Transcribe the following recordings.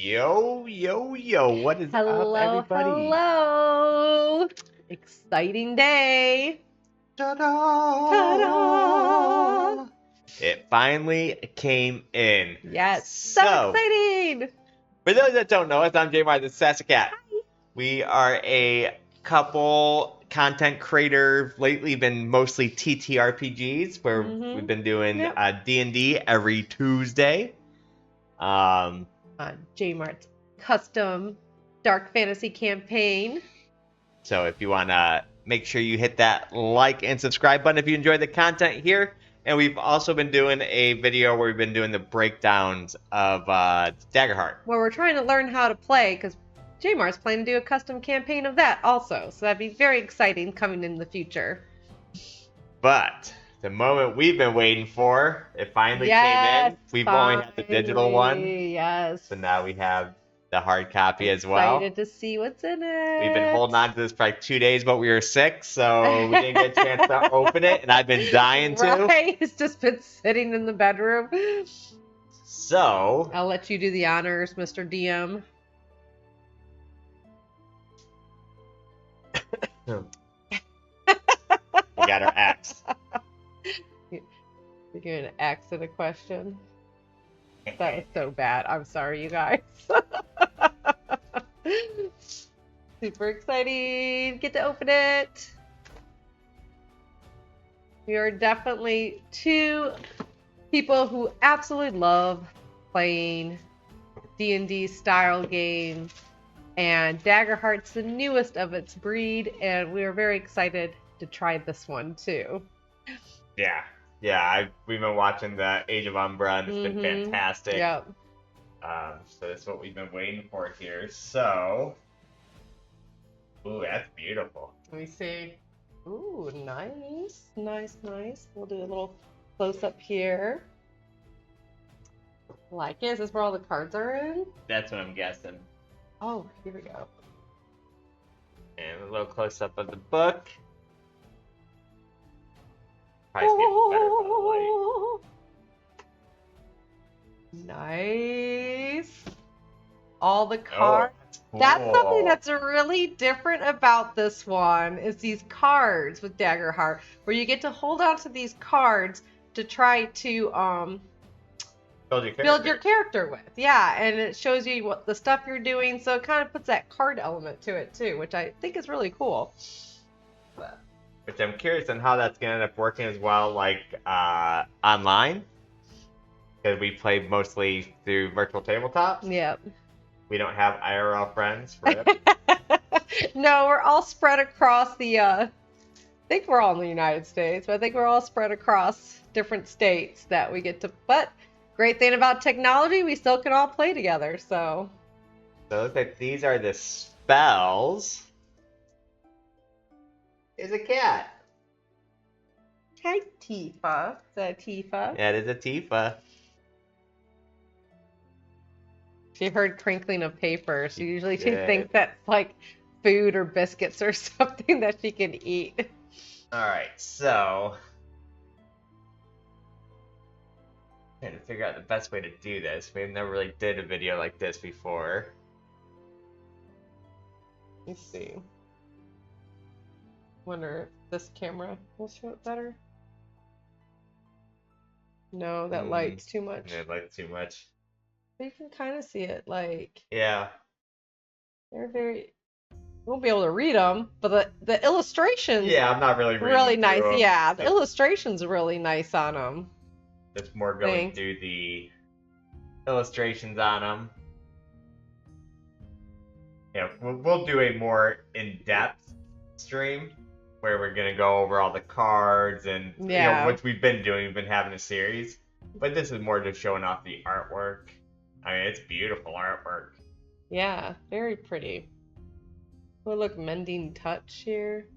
Yo, yo, yo, what is up, everybody? Hello. Exciting day. Ta-da! Ta-da! It finally came in. Yes, so exciting. For those that don't know us, I'm J-Mar the Sassy Cat. Hi. We are a couple content creators. Lately been mostly TTRPGs, where we've been doing D&D every Tuesday. On J-Mart's custom dark fantasy campaign. So if you want to make sure you hit that like and subscribe button if you enjoy the content here. And we've also been doing a video where we've been doing the breakdowns of Daggerheart. Where we're trying to learn how to play, because J-Mar's planning to do a custom campaign of that also. So that'd be very exciting coming in the future. But the moment we've been waiting for, it finally came in. We've only had the digital one. Yes. So now we have the hard copy as well. Excited to see what's in it. We've been holding on to this for like 2 days, but we were sick, so we didn't get a chance to open it, and I've been dying to. Right, it's just been sitting in the bedroom. So I'll let you do the honors, Mr. DM. We got our axe. You're gonna axe in a question. That was so bad. I'm sorry, you guys. Super exciting. Get to open it. We are definitely two people who absolutely love playing D&D style games, and Daggerheart's the newest of its breed, and we are very excited to try this one too. Yeah, we've been watching the Age of Umbra, and it's been fantastic. Yep. So that's what we've been waiting for here. So, ooh, that's beautiful. Let me see. Ooh, nice, nice, nice. We'll do a little close up here. Like it. Is this where all the cards are in? That's what I'm guessing. Oh, here we go. And a little close up of the book. Probably getting better by the light. Nice. All the cards. Oh, that's cool. something that's really different about this one is these cards with Daggerheart, where you get to hold on to these cards to try to build your character with. Yeah, and it shows you what the stuff you're doing, so it kind of puts that card element to it too, which I think is really cool. Which I'm curious on how that's going to end up working as well, like online. Because we play mostly through virtual tabletops. Yep. We don't have IRL friends for it. No, we're all spread across the, I think we're all in the United States, but I think we're all spread across different states that we get to, but great thing about technology, we still can all play together, so. So it looks like these are the spells. Is a cat. Hi, Tifa. Is that Tifa? Yeah, it is a Tifa. She heard crinkling of paper. She usually thinks that's like food or biscuits or something that she can eat. Alright, so trying to figure out the best way to do this. We've never really did a video like this before. Let's see. Wonder if this camera will show it better. No, that light's too much. Yeah, light's too much. You can kind of see it, like. Yeah. They're very. You won't be able to read them, but the illustrations. Yeah, I'm not really reading really nice. them. Yeah, the illustrations are really nice on them. It's more going through the illustrations on them. Yeah, we'll do a more in-depth stream where we're gonna go over all the cards and you know, which we've been doing. We've been having a series, but this is more just showing off the artwork. I mean, it's beautiful artwork. Yeah, very pretty. Oh, look, Mending Touch here.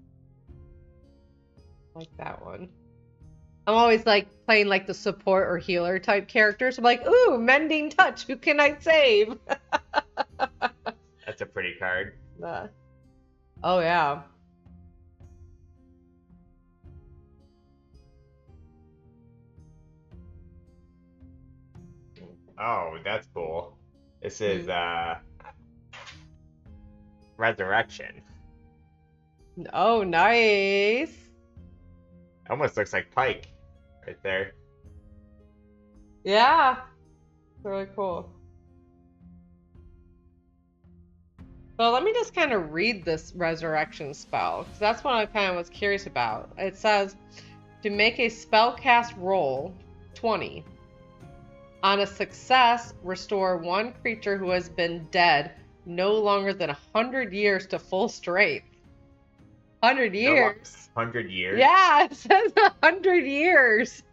Like that one. I'm always like playing like the support or healer type characters. I'm like, ooh, Mending Touch. Who can I save? That's a pretty card. Oh yeah. Oh, that's cool. This is Resurrection. Oh, nice. Almost looks like Pike right there. Yeah. Really cool. So let me just kind of read this resurrection spell, because that's what I kind of was curious about. It says, to make a spellcast roll, 20. On a success, restore one creature who has been dead no longer than 100 years to full strength. 100 years? 100 years? Yeah, it says 100 years.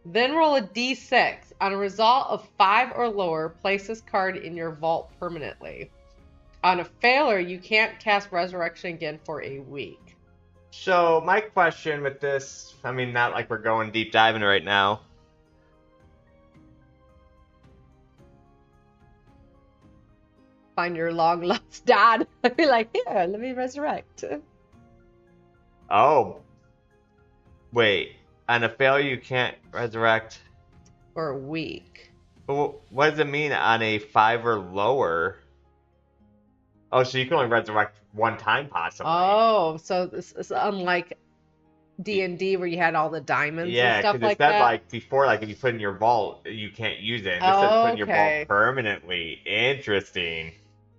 Then roll a d6. On a result of 5 or lower, place this card in your vault permanently. On a failure, you can't cast Resurrection again for a week. So, my question with this, I mean, not like we're going deep diving right now. Find your long lost dad. I'd be like, here, let me resurrect. Oh. Wait. On a failure, you can't resurrect. For a week. But what does it mean on a 5 or lower? Oh, so you can only resurrect one time, possibly. Oh, so this is unlike D&D where you had all the diamonds and stuff like that? Yeah, because it said, like, before, like, if you put in your vault, you can't use it. And this says put in your vault permanently. Interesting.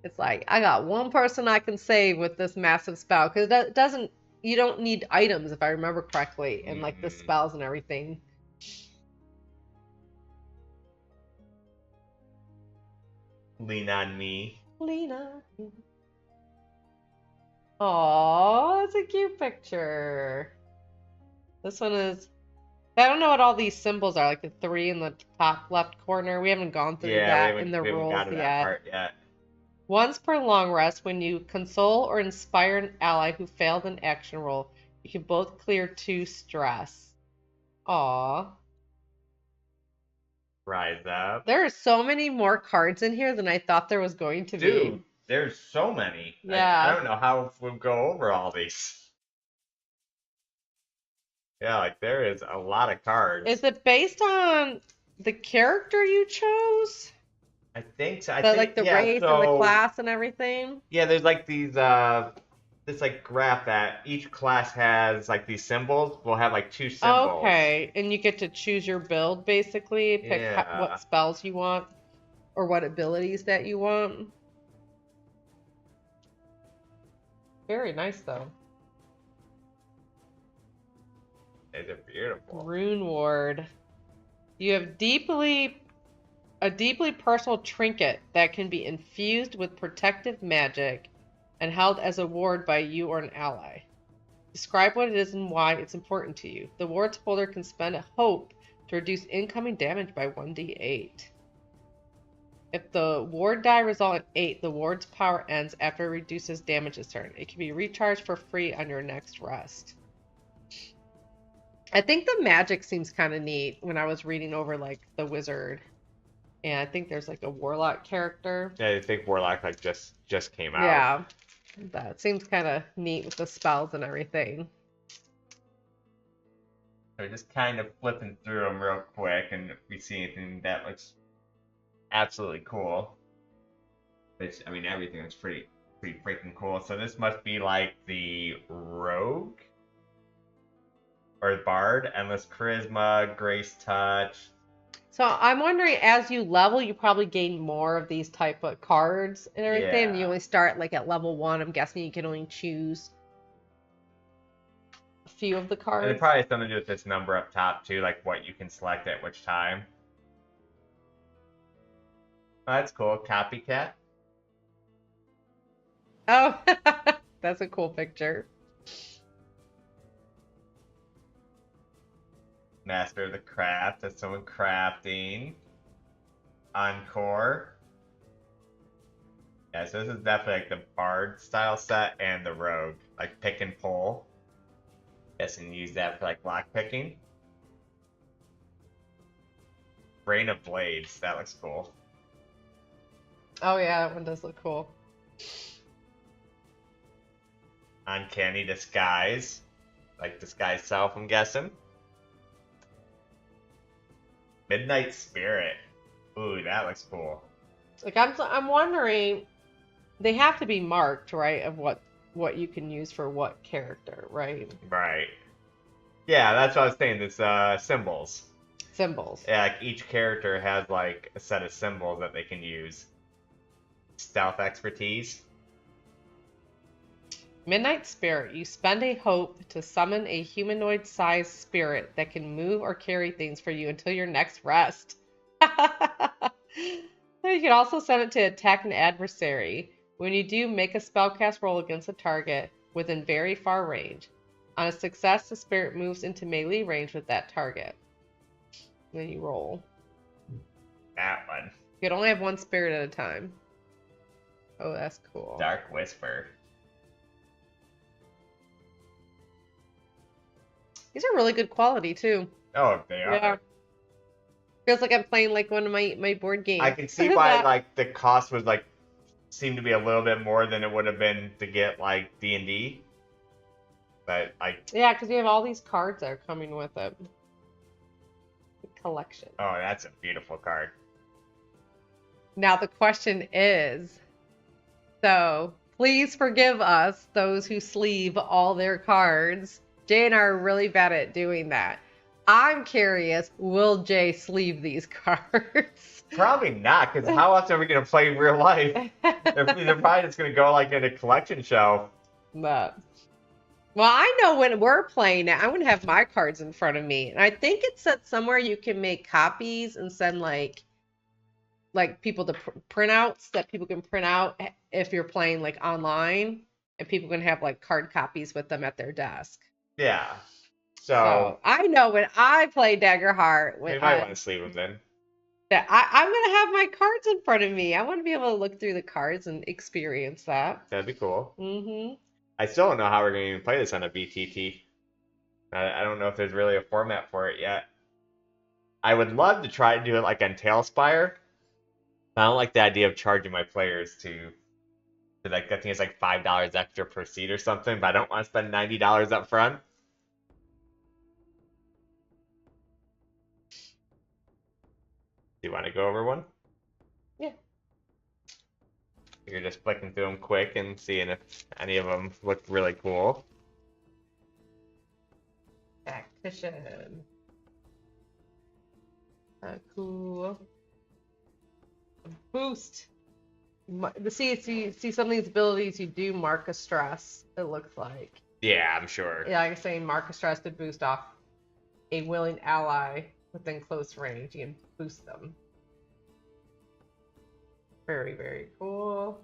It's like, I got one person I can save with this massive spell. Because it doesn't, you don't need items, if I remember correctly, and, like, the spells and everything. Lean on me. Lean on me. Aww, that's a cute picture. This one is... I don't know what all these symbols are, like the 3 in the top left corner. We haven't gone through that in the rules yet. Once per long rest, when you console or inspire an ally who failed an action roll, you can both clear 2 stress. Aww. Rise up. There are so many more cards in here than I thought there was going to be. Dude, there's so many. Yeah. I don't know how we'll go over all these. Yeah, like there is a lot of cards. Is it based on the character you chose? I think so. Like the race and the class and everything? Yeah, there's like these this like graph that each class has like these symbols. We'll have like 2 symbols. Okay, and you get to choose your build basically, pick what spells you want or what abilities that you want. Very nice though. They're beautiful. Rune Ward. You have a deeply personal trinket that can be infused with protective magic and held as a ward by you or an ally. Describe what it is and why it's important to you. The ward's holder can spend a hope to reduce incoming damage by 1d8. If the ward die result in 8, the ward's power ends after it reduces damage this turn. It can be recharged for free on your next rest. I think the magic seems kind of neat when I was reading over like the wizard. And I think there's like a warlock character. Yeah, I think warlock like just came out. Yeah. That seems kind of neat with the spells and everything. So just kind of flipping through them real quick, and if we see anything that looks absolutely cool. Which, I mean, everything is pretty freaking cool. So this must be like the rogue? Or bard, endless charisma, grace touch. So I'm wondering, as you level, you probably gain more of these type of cards and everything. Yeah. And you only start like at level 1. I'm guessing you can only choose a few of the cards. And it probably has something to do with this number up top too, like what you can select at which time. Oh, that's cool. Copycat. Oh, that's a cool picture. Master of the craft. That's someone crafting. Encore. Yeah, so this is definitely like the bard style set and the rogue. Like pick and pull. Yes, and use that for like lock picking. Rain of Blades. That looks cool. Oh yeah, that one does look cool. Uncanny Disguise. Like disguise self, I'm guessing. Midnight Spirit. Ooh, that looks cool. Like I'm wondering, they have to be marked, right? Of what you can use for what character, right? Right. Yeah, that's what I was saying. This symbols. Symbols. Yeah, like each character has like a set of symbols that they can use. Stealth expertise. Midnight Spirit. You spend a hope to summon a humanoid-sized spirit that can move or carry things for you until your next rest. You can also send it to attack an adversary. When you do, make a spellcast roll against a target within very far range. On a success, the spirit moves into melee range with that target. And then you roll. That one. You can only have one spirit at a time. Oh, that's cool. Dark Whisper. These are really good quality, too. Oh, they are. Yeah. Feels like I'm playing like one of my board games. I can see why like the cost was like seemed to be a little bit more than it would have been to get like D&D. But like yeah, because you have all these cards that are coming with it. The collection. Oh, that's a beautiful card. Now the question is, so please forgive us, those who sleeve all their cards. Jay and I are really bad at doing that. I'm curious, will Jay sleeve these cards? Probably not, because how often are we going to play in real life? They're probably just going to go like in a collection shelf. But, well, I know when we're playing it, I'm going to have my cards in front of me. And I think it said somewhere you can make copies and send like people to printouts that people can print out if you're playing like online. And people can have like card copies with them at their desk. Yeah. So I know when I play Daggerheart, we might want to sleeve them then. Yeah, I'm gonna have my cards in front of me. I want to be able to look through the cards and experience that. That'd be cool. Mm-hmm. I still don't know how we're going to even play this on a BTT. I don't know if there's really a format for it yet. I would love to try to do it like on Tailspire. I don't like the idea of charging my players to like I think it's like $5 extra per seat or something, but I don't want to spend $90 up front. Do you want to go over one? Yeah. You're just flicking through them quick and seeing if any of them look really cool. Tactician. Cool. Boost. See some of these abilities you do mark a stress, it looks like. Yeah, I'm sure. Yeah, like I'm saying, mark a stress to boost off a willing ally within close range. You can boost them. Very, very cool.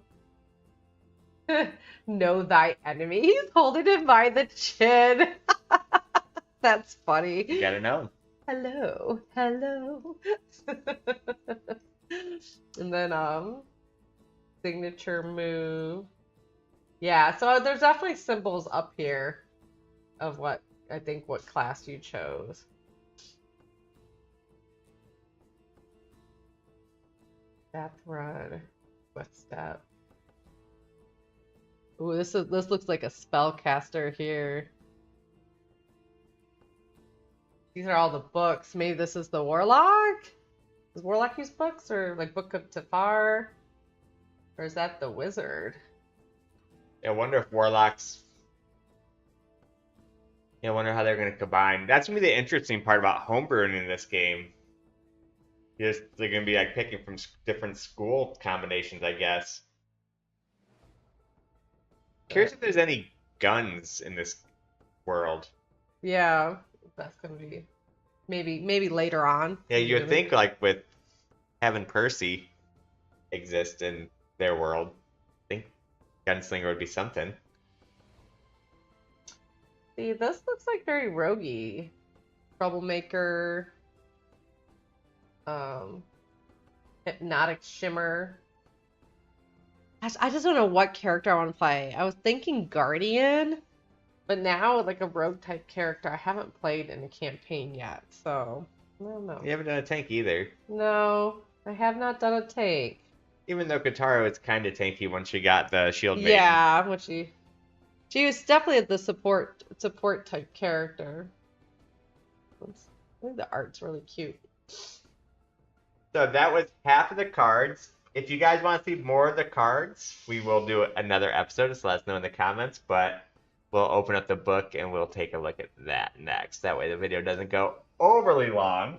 Know thy enemy. He's holding him by the chin. That's funny. You gotta know. Hello. Hello. And then, signature move. Yeah, so there's definitely symbols up here of what class you chose. Death run, swift step. Ooh, this looks like a spellcaster here. These are all the books. Maybe this is the warlock. Does warlock use books or like Book of Tafar, or is that the wizard? Yeah, I wonder if warlocks. Yeah, I wonder how they're going to combine. That's going to be the interesting part about homebrewing in this game. They're going to be like picking from different school combinations, I guess. Curious if there's any guns in this world. Yeah, that's going to be maybe later on. Yeah, you would think like with having Percy exist in their world, I think gunslinger would be something. See, this looks like very roguey. Troublemaker. Hypnotic Shimmer. Gosh, I just don't know what character I want to play. I was thinking Guardian, but now like a rogue type character. I haven't played in a campaign yet, so I don't know. You haven't done a tank either. No, I have not done a tank. Even though Katara was kind of tanky once she got the shield maiden. Yeah, when she was definitely the support type character. I think the art's really cute. So that was half of the cards. If you guys want to see more of the cards, we will do another episode. Just let us know in the comments. But we'll open up the book and we'll take a look at that next. That way the video doesn't go overly long.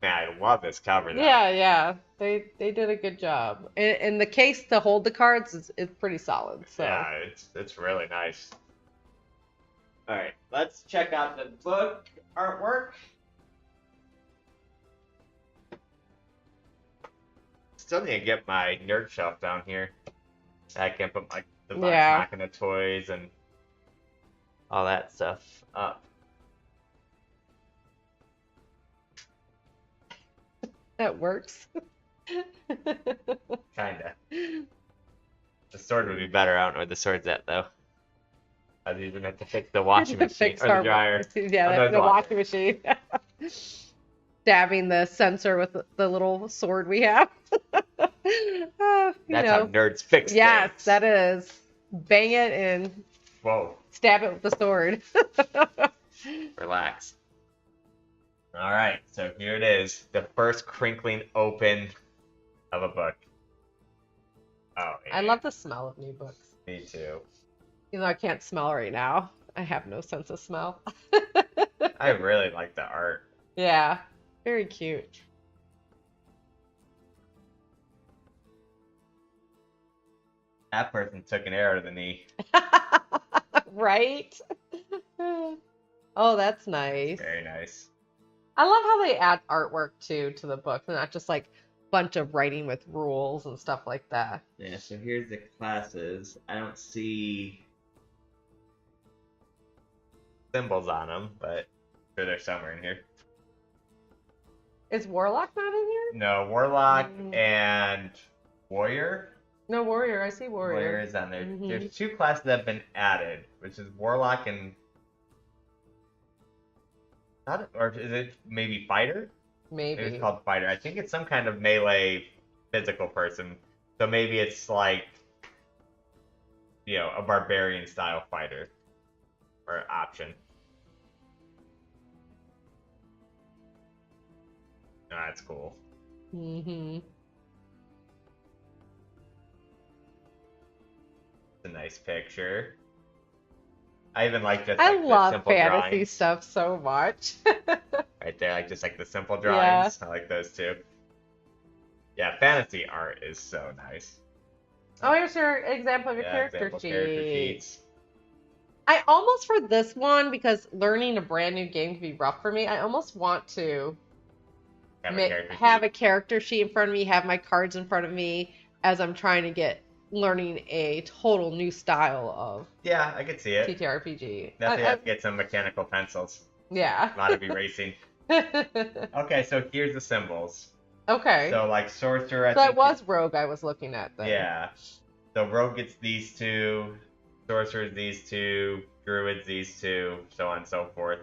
Man, I love this cover though. Yeah. They did a good job. And the case to hold the cards is pretty solid. So yeah, it's really nice. All right, let's check out the book artwork. Still need to get my nerd shelf down here. I can put like the Vox Machina toys and all that stuff up. That works. Kinda. The sword would be better. I don't know where the sword's at though. I'd even have to fix the washing machine or the dryer. Yeah, the washing machine. Stabbing the sensor with the little sword we have. That's how nerds fix things. Yes, that is. Bang it and stab it with the sword. Relax. All right, so here it is. The first crinkling open of a book. Oh, yeah. I love the smell of new books. Me too. Even though I can't smell right now. I have no sense of smell. I really like the art. Yeah, very cute. That person took an arrow to the knee. Right? Oh, that's nice. Very nice. I love how they add artwork too to the book, not just like a bunch of writing with rules and stuff like that. Yeah, so here's the classes. I don't see symbols on them, but I'm sure they're somewhere in here. Is Warlock not in here? No, Warlock and Warrior. No, Warrior. I see Warrior. Warrior is on there. There's two classes that have been added, which is Warlock and... Or is it maybe Fighter? Maybe. It's called Fighter. I think it's some kind of melee physical person. So maybe it's like, you know, a barbarian style fighter. Or option. Oh, that's cool. Mm-hmm. It's a nice picture. I even like just I like love the simple fantasy drawings. stuff so much. Right there, like just like the simple drawings. I like those too. Yeah, fantasy art is so nice. Oh, here's your example of your character sheet. Character sheets. I almost, for this one, because learning a brand new game can be rough for me, I almost want to have a character sheet in front of me, have my cards in front of me as I'm trying to get learning a total new style of I could see it. TTRPG. Definitely have to get some mechanical pencils. Yeah. A lot of erasing. Okay, so here's the symbols. Okay. So like sorcerer. So it was rogue I was looking at then. Yeah. So rogue gets these two, sorcerers these two, druids these two, so on and so forth.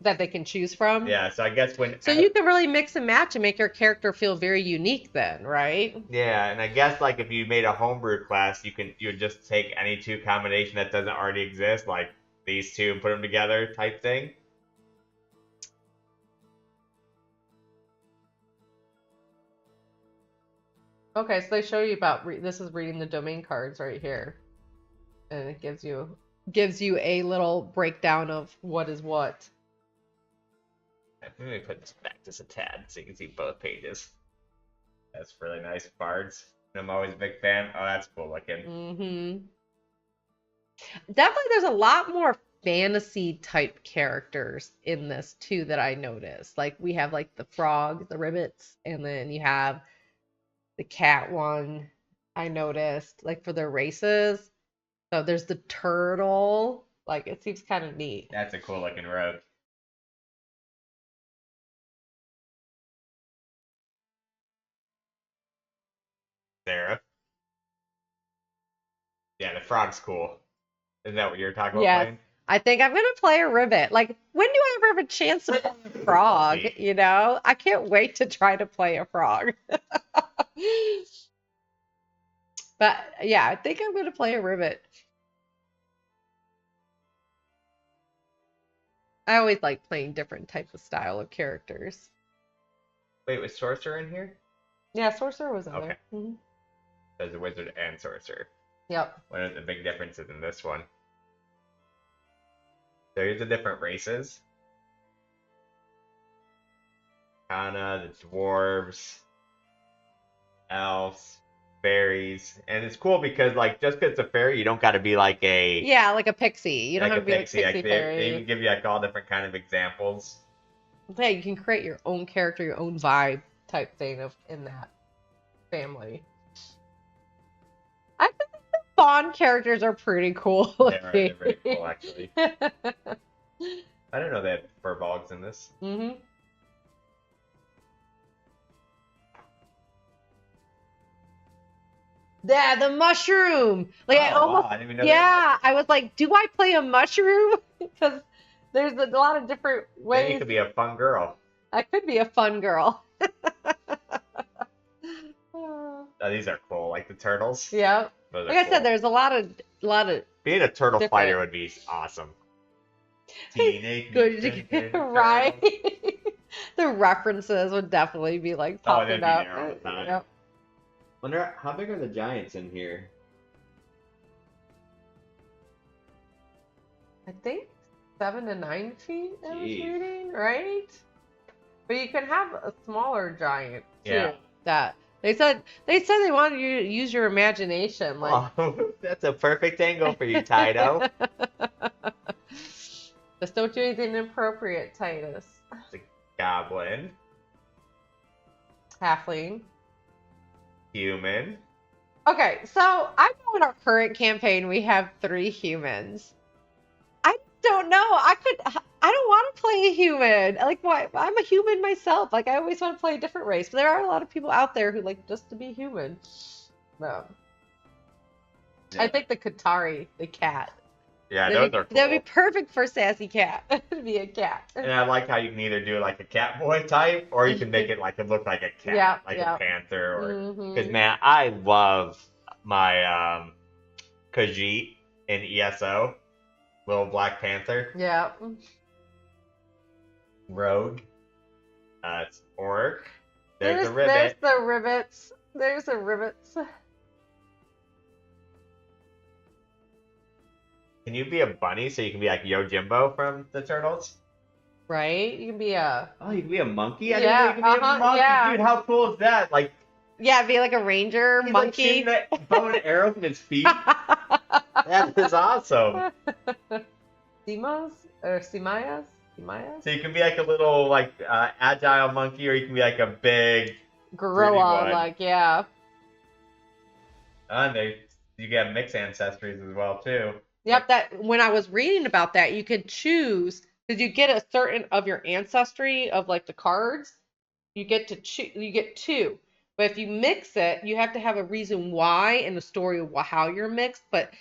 That they can choose from. Yeah. So I guess So you can really mix and match and make your character feel very unique then, right? Yeah, and I guess like if you made a homebrew class, you would just take any two combination that doesn't already exist, like these two, and put them together type thing. Okay, so they show you about this is reading the domain cards right here, and it gives you a little breakdown of what is what. Let me put this back just a tad so you can see both pages. That's really nice bards. I'm always a big fan. Oh, that's cool looking. Mm-hmm. Definitely, there's a lot more fantasy type characters in this too that I noticed. Like we have like the frog, the ribbits, and then you have the cat one. I noticed like for their races. So there's the turtle. Like it seems kind of neat. That's a cool looking rogue. Sarah. Yeah, the frog's cool. Isn't that what you're talking about playing? I think I'm gonna play a ribbit. Like, when do I ever have a chance to play a frog? You know? I can't wait to try to play a frog. But yeah, I think I'm gonna play a ribbit. I always like playing different types of style of characters. Wait, was Sorcerer in here? Yeah, Sorcerer was in there. There's a Wizard and Sorcerer. Yep. What are the big differences in this one? So here's the different races. Kana, the dwarves, elves, fairies, and it's cool because like just because it's a fairy, you don't got to be like a like a pixie. You don't have to be like pixie fairy. They even give you like all different kind of examples. Yeah, you can create your own character, your own vibe type thing in that family. I think the Fawn characters are pretty cool. They're very cool, actually. I didn't know they had furbolgs in this. Yeah, the mushroom. Like I almost, I didn't even know I was like, do I play a mushroom? Because there's a lot of different ways. Maybe you could be a fun girl. I could be a fun girl. Oh, these are cool, like the turtles. Yeah. Like I said, there's a lot of being a turtle fighter would be awesome. Teenage right. The references would definitely be like popping up. Yep. Wonder how big are the giants in here? I think 7 to 9 feet. I was reading, right? But you can have a smaller giant too. Yeah. That they said they wanted you to use your imagination. Like, oh, that's a perfect angle for you, Taito. Just don't do anything inappropriate, Titus. The goblin. Halfling. Human. Okay, so I know in our current campaign we have 3 humans. I don't know. I don't want to play a human. Like, why? I'm a human myself. Like, I always want to play a different race. But there are a lot of people out there who like just to be human. No. Yeah. I think the Katari, the cat. Yeah, those are cool. That'd be perfect for Sassy Cat. To be a cat. And I like how you can either do like a cat boy type, or you can make it like it look like a cat, a panther, or because man, I love my Khajiit in ESO, little Black Panther. Yeah. Rogue. It's orc. There's a ribbit. There's the rivets. There's the rivets. Can you be a bunny so you can be like Yojimbo from the Turtles? Right? You can be a... Oh, you can be a monkey? I didn't know you can be a monkey. Yeah. Dude, how cool is that? Like... Yeah, be like a ranger monkey. Like that bow and arrow from his feet. That is awesome. Simas? Or Simayas? So you can be like a little, like, agile monkey, or you can be like a big... gorilla, like, yeah. And you get mixed ancestries as well, too. Yep, that when I was reading about that, you could choose, because you get a certain of your ancestry of like the cards, you get 2. But if you mix it, you have to have a reason why and the story of how you're mixed. But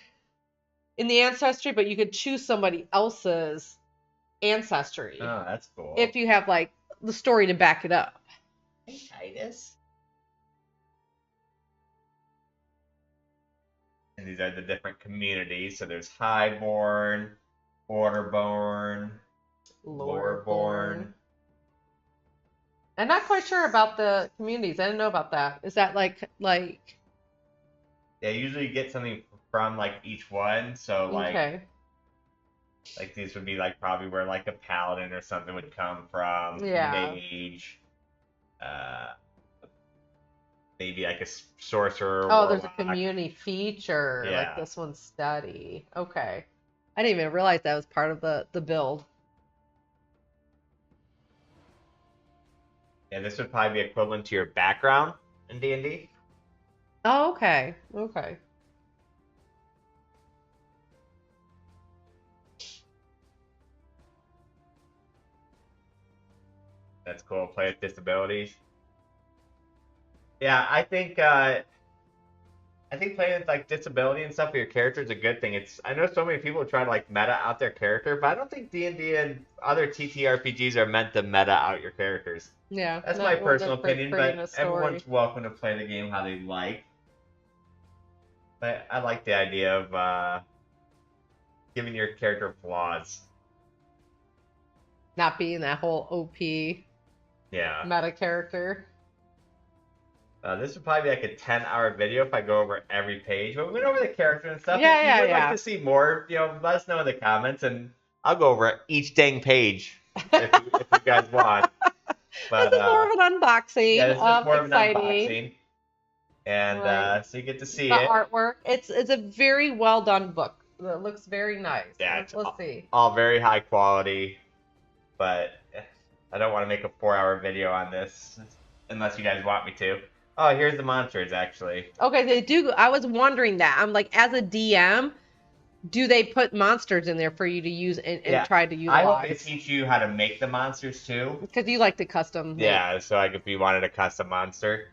in the ancestry, but you could choose somebody else's ancestry. Oh, that's cool. If you have like the story to back it up. Hey, Titus. And these are the different communities. So there's Highborn, Orderborn, Loreborn. I'm not quite sure about the communities. I didn't know about that. Is that like? Yeah, usually you get something from like each one. So like, like these would be like probably where like a paladin or something would come from. Yeah. Mage. Maybe like a sorcerer. Oh, there's a community feature. Yeah. Like this one's study. Okay. I didn't even realize that was part of the build. Yeah, this would probably be equivalent to your background in D&D. Oh, okay. Okay. That's cool. Play with disabilities. Yeah, I think playing with like disability and stuff for your character is a good thing. I know so many people try to like meta out their character, but I don't think D&D and other TTRPGs are meant to meta out your characters. Yeah, that's my personal opinion. But everyone's welcome to play the game how they like. But I like the idea of giving your character flaws. Not being that whole OP. meta character. This would probably be like a 10-hour video if I go over every page. But we went over the character and stuff. Yeah, if you would like to see more, let us know in the comments, and I'll go over each dang page if you guys want. But, this is more of an unboxing. Yeah, this is more of an unboxing. And so you get to see the artwork. It's a very well done book. It looks very nice. Yeah, let's see. All very high quality, but I don't want to make a 4-hour video on this unless you guys want me to. Oh, here's the monsters, actually. Okay, they do. I was wondering that. I'm like, as a DM, do they put monsters in there for you to use and try to utilize? I hope they teach you how to make the monsters, too. Because you like to custom. Yeah, so like if you wanted a custom monster.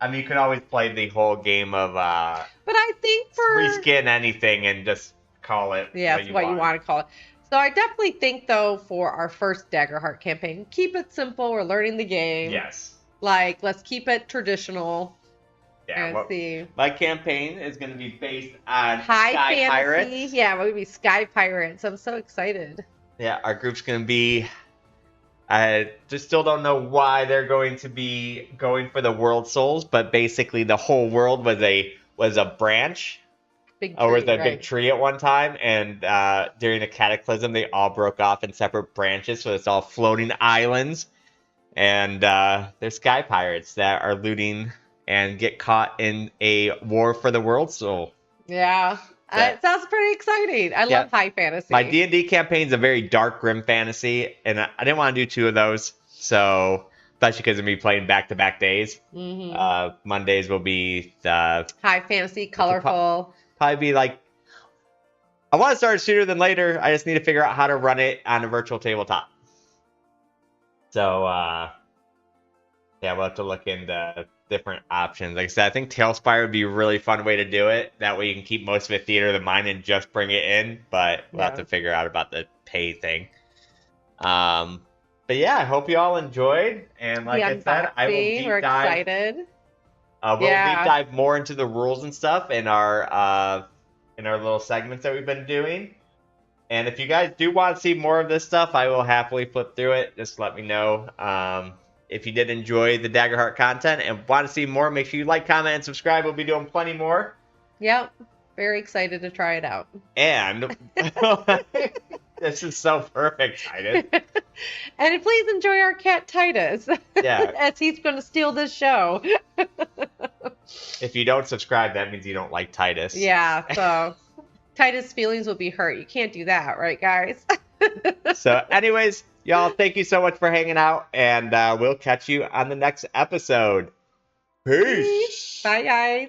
I mean, you could always play the whole game of... but I think for... reskin anything and just call it what you want to call it. So I definitely think, though, for our first Daggerheart campaign, keep it simple. We're learning the game. Yes. Like, let's keep it traditional. Yeah, see. My campaign is going to be based on High Sky fantasy. Pirates. Yeah, we're going to be Sky Pirates. I'm so excited. Yeah, our group's going to be... I just still don't know why they're going to be going for the world souls, but basically the whole world was a branch. Big tree, was a big tree at one time, and during the cataclysm, they all broke off in separate branches, so it's all floating islands. And they're sky pirates that are looting and get caught in a war for the world soul. Yeah. It sounds pretty exciting. I love high fantasy. My D&D campaign is a very dark, grim fantasy, and I didn't want to do 2 of those. So, especially because of me playing back-to-back days. Mm-hmm. Mondays will be the... high fantasy, colorful. Probably be like... I want to start it sooner than later. I just need to figure out how to run it on a virtual tabletop. So, we'll have to look into different options. Like I said, I think Tailspire would be a really fun way to do it. That way you can keep most of it theater of the mind and just bring it in. But we'll have to figure out about the pay thing. But yeah, I hope you all enjoyed. And like I said, I will deep dive. Excited. We'll deep dive more into the rules and stuff in our little segments that we've been doing. And if you guys do want to see more of this stuff, I will happily flip through it. Just let me know. If you did enjoy the Daggerheart content and want to see more, make sure you like, comment, and subscribe. We'll be doing plenty more. Yep. Very excited to try it out. And this is so perfect, Titus. And please enjoy our cat, Titus. Yeah. As he's going to steal this show. If you don't subscribe, that means you don't like Titus. Yeah, so Titus' feelings will be hurt. You can't do that, right, guys? So anyways, y'all, thank you so much for hanging out, and we'll catch you on the next episode. Peace. Bye, guys.